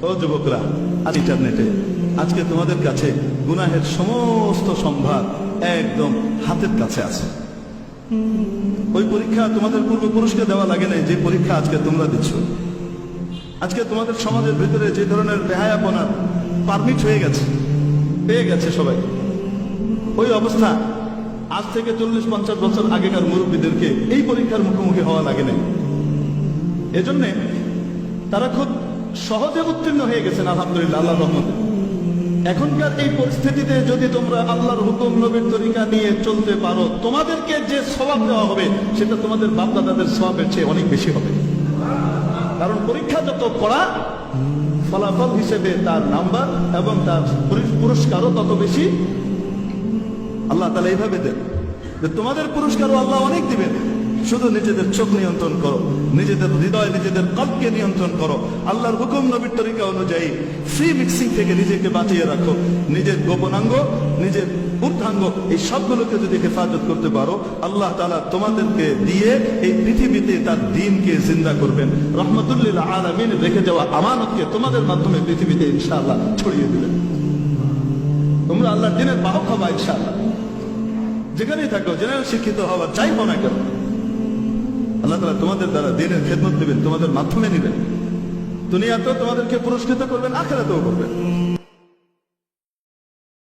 ও যুবকরা, আজ ইন্টারনেটে আজকে তোমাদের কাছে গুনাহের সমস্ত সম্ভার একদম হাতের কাছে আছে। ওই পরীক্ষা তোমাদের পূর্বপুরুষকে দেওয়া লাগে নাই যে পরীক্ষা আজকে তোমরা দিচ্ছ। আজকে তোমাদের সমাজের ভিতরে যে ধরনের বেহায়াপনার পারমিট হয়ে গেছে, পেয়ে গেছে সবাই, ওই অবস্থা আজ থেকে 40-50 বছর আগেকার মুরব্বীদেরকে এই পরীক্ষার মুখোমুখি হওয়া লাগে নাই। এজন্যে তারা খুব সহজে উত্তীর্ণ হয়ে গেছেন আলহামদুলিল্লাহ, আল্লাহর রহমতে। এখনকার এই পরিস্থিতিতে যদি তোমরা আল্লাহর হুকুম নবীর তরিকা নিয়ে চলতে পারো, তোমাদেরকে যে সওয়াব দেওয়া হবে সেটা তোমাদের বাপ দাদাদের সওয়াবের চেয়ে অনেক বেশি হবে। কারণ পরীক্ষা যত কড়া, ফলাফল হিসেবে তার নাম্বার এবং তার পুরস্কারও তত বেশি। আল্লাহ তাআলা এইভাবে দেন যে তোমাদের পুরস্কারও আল্লাহ অনেক দিবেন। শুধু নিজেদের চোখ নিয়ন্ত্রণ করো, নিজেদের হৃদয়, নিজেদের কল্পকে নিয়ন্ত্রণ করো, আল্লাহর হুকুম নবীর তরিকা অনুযায়ী ফ্রি মিক্সিং থেকে নিজেকে বাঁচিয়ে রাখো। নিজের গোপনাঙ্গ, নিজের ঊর্ধ্বাঙ্গ, এই সবগুলোকে যদি হেফাজত করতে পারো, আল্লাহ তাআলা তোমাদেরকে দিয়ে এই পৃথিবীতে তার দ্বীনকে জিন্দা করবেন। রহমতুল্লিল আলামিন রেখে যাওয়া আমানতকে তোমাদের মাধ্যমে পৃথিবীতে ইনশাআল্লাহ ছড়িয়ে দিবেন। তোমরা আল্লাহর দ্বীনের বাহক হবা ইনশাআল্লাহ। যেখানেই থাকো, জেনারেল শিক্ষিত হওয়ার চাই হও না কেন, আল্লাহ তাআলা তোমাদের দ্বারা দ্বীনের খেদমত দিবেন, তোমাদের মাধ্যমে নিবেন। দুনিয়াতেও তোমাদেরকে পুরস্কৃত করবেন, আখিরাতেও করবেন।